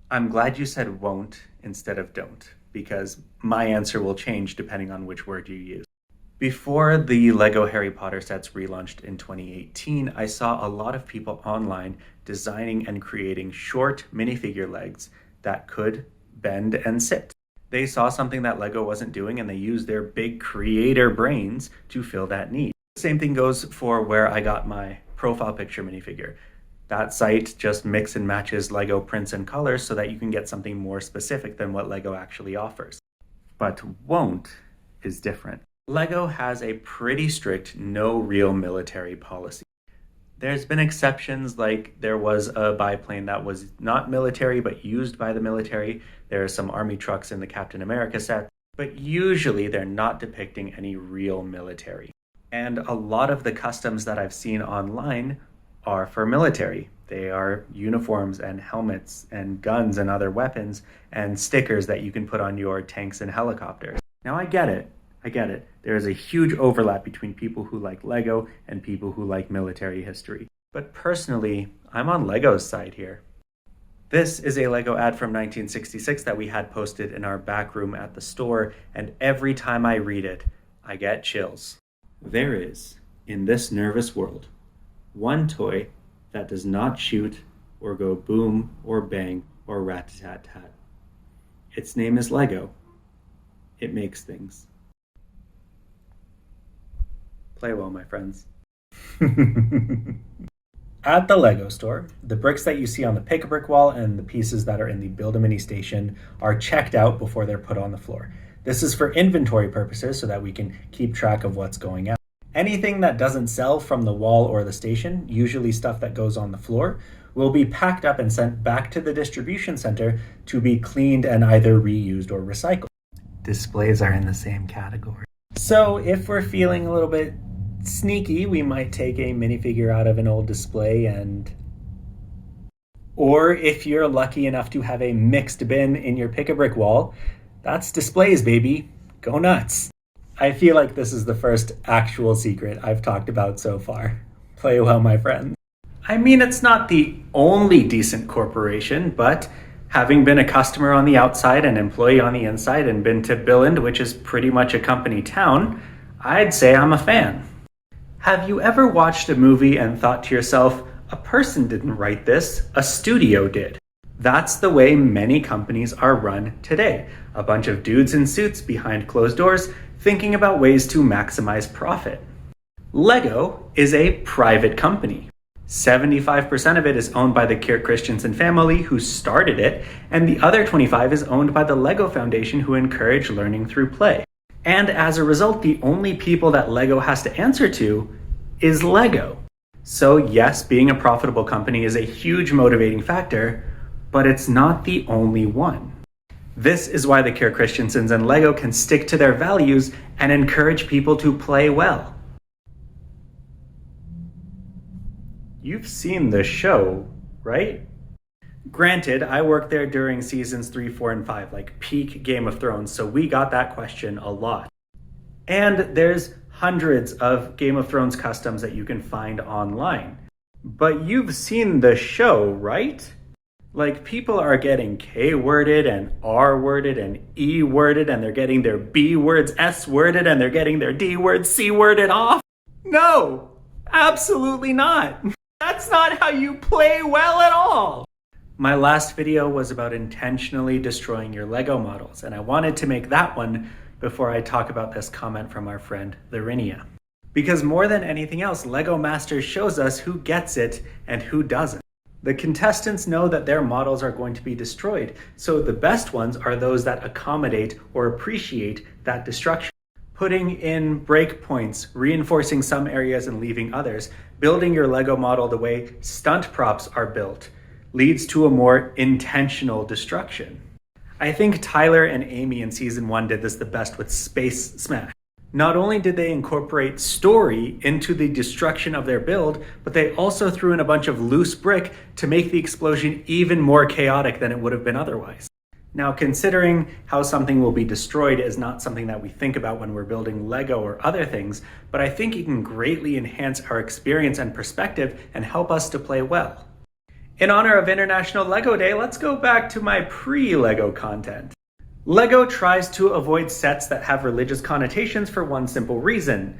I'm glad you said won't instead of don't, because my answer will change depending on which word you use. Before the Lego Harry Potter sets relaunched in 2018, I saw a lot of people online designing and creating short minifigure legs that could bend and sit. They saw something that Lego wasn't doing and they used their big creator brains to fill that need. The same thing goes for where I got my profile picture minifigure. That site just mix and matches Lego prints and colors so that you can get something more specific than what Lego actually offers. But won't is different. Lego has a pretty strict no real military policy. There's been exceptions, like there was a biplane that was not military but used by the military. There are some army trucks in the Captain America set, but usually they're not depicting any real military. And a lot of the customs that I've seen online are for military. They are uniforms and helmets and guns and other weapons and stickers that you can put on your tanks and helicopters. Now I get it. There is a huge overlap between people who like Lego and people who like military history. But personally, I'm on Lego's side here. This is a Lego ad from 1966 that we had posted in our back room at the store, and every time I read it, I get chills. There is, in this nervous world, one toy that does not shoot or go boom or bang or rat-tat-tat. Its name is Lego. It makes things. Play well, my friends. At the Lego store, the bricks that you see on the pick-a-brick wall and the pieces that are in the Build-A-Mini station are checked out before they're put on the floor. This is for inventory purposes so that we can keep track of what's going out. Anything that doesn't sell from the wall or the station, usually stuff that goes on the floor, will be packed up and sent back to the distribution center to be cleaned and either reused or recycled. Displays are in the same category. So if we're feeling a little bit sneaky, we might take a minifigure out of an old display or if you're lucky enough to have a mixed bin in your pick-a-brick wall, that's displays, baby. Go nuts. I feel like this is the first actual secret I've talked about so far. Play well, my friends. I mean, it's not the only decent corporation, but having been a customer on the outside and employee on the inside and been to Billund, which is pretty much a company town, I'd say I'm a fan. Have you ever watched a movie and thought to yourself, a person didn't write this, a studio did? That's the way many companies are run today. A bunch of dudes in suits behind closed doors thinking about ways to maximize profit. Lego is a private company. 75% of it is owned by the Kirk Christiansen family, who started it, and the other 25% is owned by the Lego Foundation, who encourage learning through play. And as a result, the only people that Lego has to answer to is Lego. So yes, being a profitable company is a huge motivating factor, but it's not the only one. This is why the Kirk Christiansens and Lego can stick to their values and encourage people to play well. You've seen the show, right? Granted, I worked there during seasons 3, 4, and 5, like peak Game of Thrones, so we got that question a lot. And there's hundreds of Game of Thrones customs that you can find online. But you've seen the show, right? Like, people are getting K-worded and R-worded and E-worded, and they're getting their B words S-worded, and they're getting their D words C-worded off. No, absolutely not. That's not how you play well at all. My last video was about intentionally destroying your Lego models, and I wanted to make that one before I talk about this comment from our friend Larinia. Because more than anything else, Lego Masters shows us who gets it and who doesn't. The contestants know that their models are going to be destroyed, so the best ones are those that accommodate or appreciate that destruction. Putting in breakpoints, reinforcing some areas and leaving others, building your Lego model the way stunt props are built, leads to a more intentional destruction. I think Tyler and Amy in season 1 did this the best with Space Smash. Not only did they incorporate story into the destruction of their build, but they also threw in a bunch of loose brick to make the explosion even more chaotic than it would have been otherwise. Now, considering how something will be destroyed is not something that we think about when we're building Lego or other things, but I think it can greatly enhance our experience and perspective and help us to play well. In honor of International Lego Day, let's go back to my pre-Lego content. Lego tries to avoid sets that have religious connotations for one simple reason.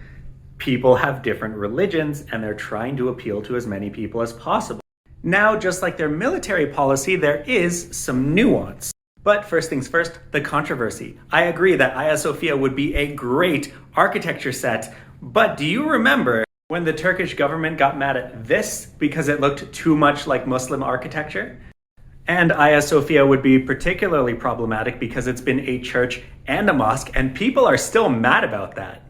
People have different religions, and they're trying to appeal to as many people as possible. Now, just like their military policy, there is some nuance. But first things first, the controversy. I agree that Hagia Sophia would be a great architecture set, but do you remember when the Turkish government got mad at this because it looked too much like Muslim architecture? And Hagia Sophia would be particularly problematic because it's been a church and a mosque, and people are still mad about that.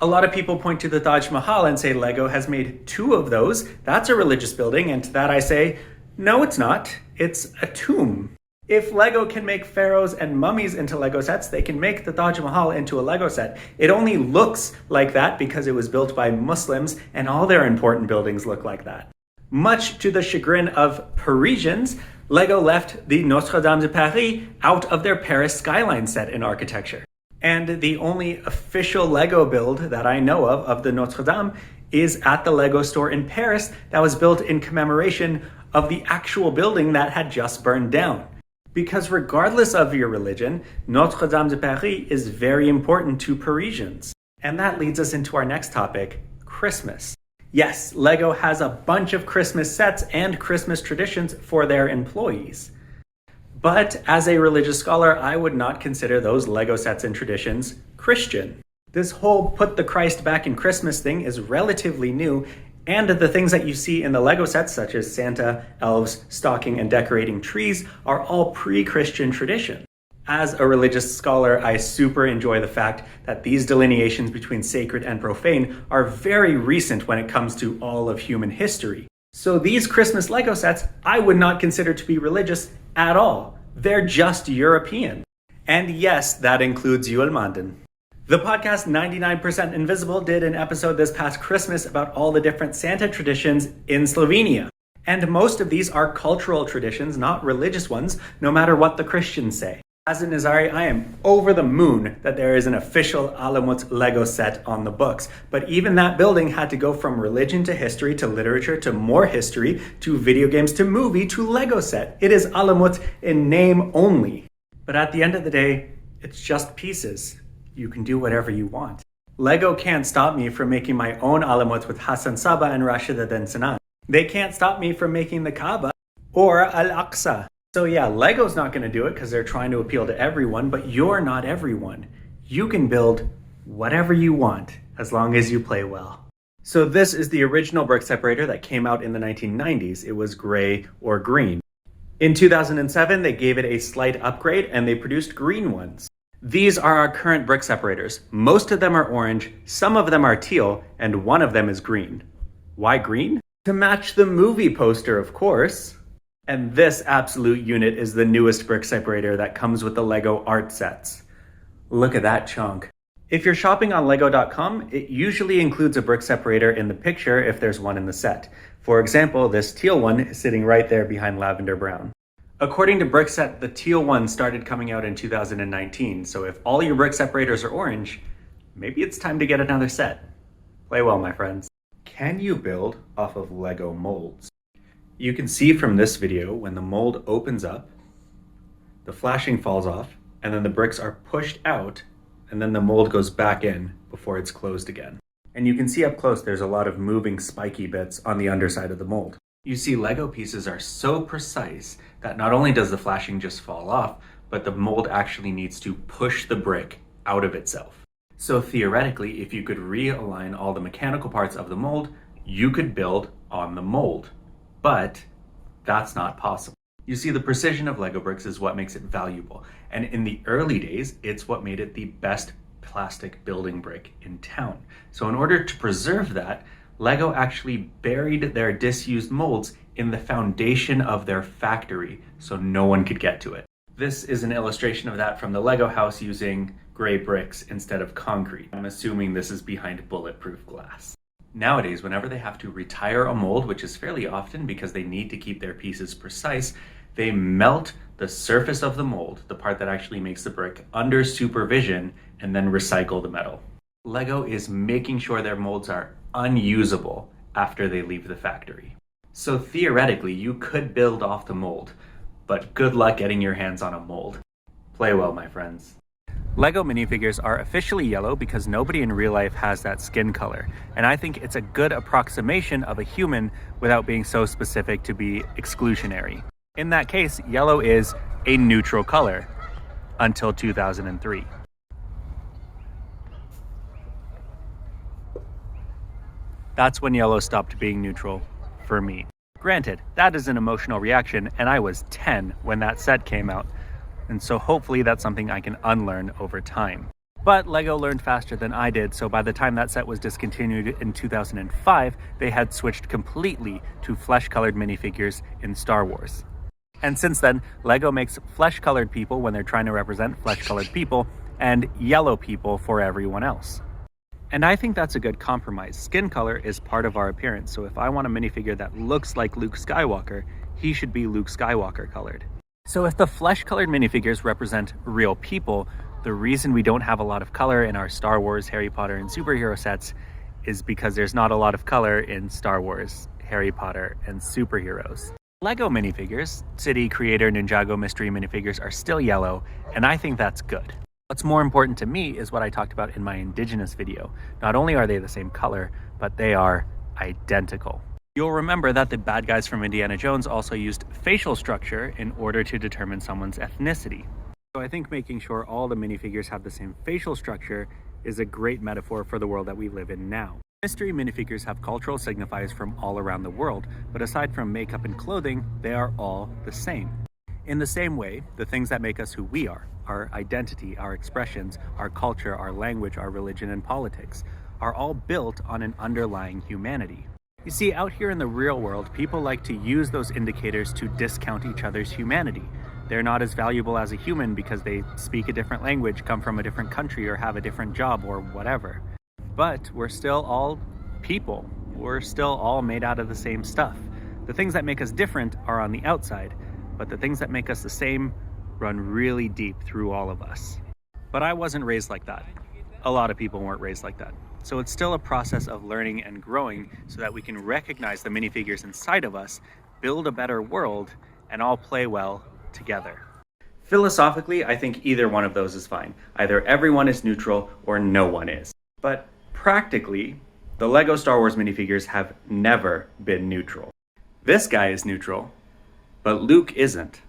A lot of people point to the Taj Mahal and say Lego has made 2 of those. That's a religious building, and to that I say, no, it's not. It's a tomb. If Lego can make pharaohs and mummies into Lego sets, they can make the Taj Mahal into a Lego set. It only looks like that because it was built by Muslims, and all their important buildings look like that. Much to the chagrin of Parisians, Lego left the Notre Dame de Paris out of their Paris skyline set in architecture. And the only official Lego build that I know of the Notre Dame is at the Lego store in Paris that was built in commemoration of the actual building that had just burned down. Because regardless of your religion, Notre Dame de Paris is very important to Parisians. And that leads us into our next topic, Christmas. Yes, Lego has a bunch of Christmas sets and Christmas traditions for their employees. But as a religious scholar, I would not consider those Lego sets and traditions Christian. This whole put the Christ back in Christmas thing is relatively new, and the things that you see in the Lego sets, such as Santa, elves, stocking, and decorating trees, are all pre-Christian tradition. As a religious scholar, I super enjoy the fact that these delineations between sacred and profane are very recent when it comes to all of human history. So these Christmas Lego sets, I would not consider to be religious at all. They're just European. And yes, that includes Julmanden. The podcast 99% Invisible did an episode this past Christmas about all the different Santa traditions in Slovenia. And most of these are cultural traditions, not religious ones, no matter what the Christians say. As a Nizari, I am over the moon that there is an official Alamut Lego set on the books. But even that building had to go from religion to history to literature to more history to video games to movie to Lego set. It is Alamut in name only. But at the end of the day, it's just pieces. You can do whatever you want. Lego can't stop me from making my own Alamut with Hassan Saba and Rashida Ben Sanan. They can't stop me from making the Kaaba or Al-Aqsa. So yeah, Lego's not going to do it because they're trying to appeal to everyone, but you're not everyone. You can build whatever you want as long as you play well. So this is the original brick separator that came out in the 1990s. It was gray or green. In 2007, they gave it a slight upgrade and they produced green ones. These are our current brick separators. Most of them are orange, some of them are teal, and one of them is green. Why green? To match the movie poster, of course. And this absolute unit is the newest brick separator that comes with the Lego art sets. Look at that chunk. If you're shopping on Lego.com, it usually includes a brick separator in the picture if there's one in the set. For example, this teal one is sitting right there behind lavender brown. According to Brickset, the teal one started coming out in 2019, so if all your brick separators are orange, maybe it's time to get another set. Play well, my friends. Can you build off of Lego molds? You can see from this video when the mold opens up, the flashing falls off, and then the bricks are pushed out, and then the mold goes back in before it's closed again. And you can see up close there's a lot of moving spiky bits on the underside of the mold. You see, Lego pieces are so precise that not only does the flashing just fall off, but the mold actually needs to push the brick out of itself. So theoretically, if you could realign all the mechanical parts of the mold, you could build on the mold. But that's not possible. You see, the precision of Lego bricks is what makes it valuable. And in the early days, it's what made it the best plastic building brick in town. So in order to preserve that, Lego actually buried their disused molds in the foundation of their factory so no one could get to it. This is an illustration of that from the Lego house using gray bricks instead of concrete. I'm assuming this is behind bulletproof glass. Nowadays, whenever they have to retire a mold, which is fairly often because they need to keep their pieces precise, they melt the surface of the mold, the part that actually makes the brick, under supervision and then recycle the metal. Lego is making sure their molds are unusable after they leave the factory. So theoretically, you could build off the mold, but good luck getting your hands on a mold. Play well, my friends. Lego minifigures are officially yellow because nobody in real life has that skin color, and I think it's a good approximation of a human without being so specific to be exclusionary. In that case, yellow is a neutral color until 2003. That's when yellow stopped being neutral for me. Granted, that is an emotional reaction, and I was 10 when that set came out, and so hopefully that's something I can unlearn over time. But Lego learned faster than I did, so by the time that set was discontinued in 2005, they had switched completely to flesh-colored minifigures in Star Wars. And since then, Lego makes flesh-colored people when they're trying to represent flesh-colored people, and yellow people for everyone else. And I think that's a good compromise. Skin color is part of our appearance, so if I want a minifigure that looks like Luke Skywalker, he should be Luke Skywalker colored. So if the flesh-colored minifigures represent real people, the reason we don't have a lot of color in our Star Wars, Harry Potter, and superhero sets is because there's not a lot of color in Star Wars, Harry Potter, and superheroes. Lego minifigures, City Creator Ninjago Mystery minifigures, are still yellow, and I think that's good. What's more important to me is what I talked about in my Indigenous video. Not only are they the same color, but they are identical. You'll remember that the bad guys from Indiana Jones also used facial structure in order to determine someone's ethnicity. So I think making sure all the minifigures have the same facial structure is a great metaphor for the world that we live in now. Mystery minifigures have cultural signifiers from all around the world, but aside from makeup and clothing, they are all the same. In the same way, the things that make us who we are, our identity, our expressions, our culture, our language, our religion, and politics, are all built on an underlying humanity. You see, out here in the real world, people like to use those indicators to discount each other's humanity. They're not as valuable as a human because they speak a different language, come from a different country, or have a different job, or whatever. But we're still all people. We're still all made out of the same stuff. The things that make us different are on the outside, but the things that make us the same run really deep through all of us. But I wasn't raised like that. A lot of people weren't raised like that. So it's still a process of learning and growing so that we can recognize the minifigures inside of us, build a better world, and all play well together. Philosophically, I think either one of those is fine. Either everyone is neutral or no one is. But practically, the Lego Star Wars minifigures have never been neutral. This guy is neutral, but Luke isn't.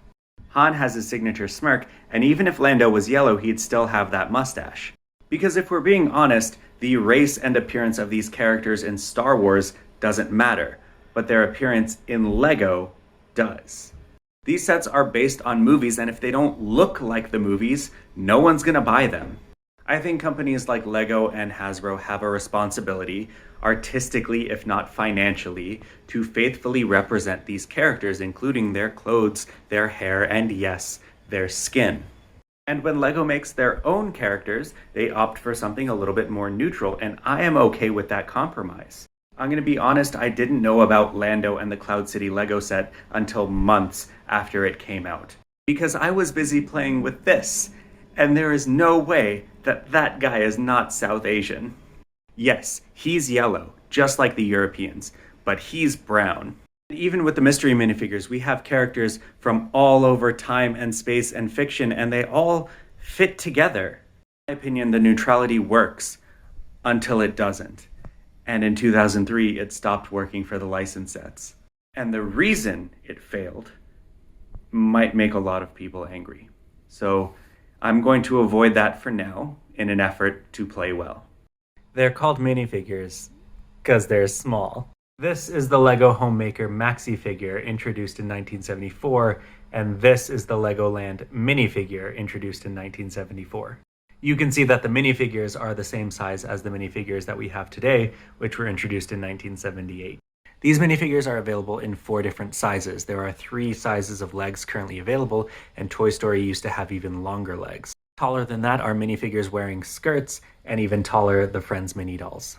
Han has his signature smirk, and even if Lando was yellow, he'd still have that mustache. Because if we're being honest, the race and appearance of these characters in Star Wars doesn't matter, but their appearance in Lego does. These sets are based on movies, and if they don't look like the movies, no one's gonna buy them. I think companies like Lego and Hasbro have a responsibility, artistically if not financially, to faithfully represent these characters, including their clothes, their hair, and yes, their skin. And when Lego makes their own characters, they opt for something a little bit more neutral, and I am okay with that compromise. I'm going to be honest, I didn't know about Lando and the Cloud City Lego set until months after it came out. Because I was busy playing with this, and there is no way that that guy is not South Asian. Yes, he's yellow, just like the Europeans, but he's brown. Even with the mystery minifigures, we have characters from all over time and space and fiction, and they all fit together. In my opinion, the neutrality works until it doesn't. And in 2003, it stopped working for the license sets. And the reason it failed might make a lot of people angry. So I'm going to avoid that for now in an effort to play well. They're called minifigures because they're small. This is the Lego Homemaker Maxi figure introduced in 1974, and this is the Legoland minifigure introduced in 1974. You can see that the minifigures are the same size as the minifigures that we have today, which were introduced in 1978. These minifigures are available in 4 different sizes. There are 3 sizes of legs currently available, and Toy Story used to have even longer legs. Taller than that are minifigures wearing skirts, and even taller the Friends mini dolls.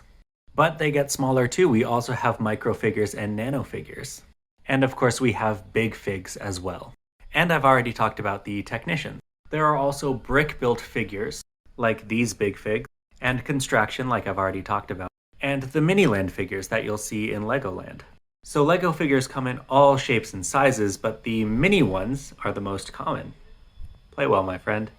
But they get smaller too. We also have micro figures and nano figures. And of course we have big figs as well. And I've already talked about the technicians. There are also brick-built figures, like these big figs, and Construction, like I've already talked about, and the Miniland figures that you'll see in Legoland. So Lego figures come in all shapes and sizes, but the mini ones are the most common. Play well, my friend.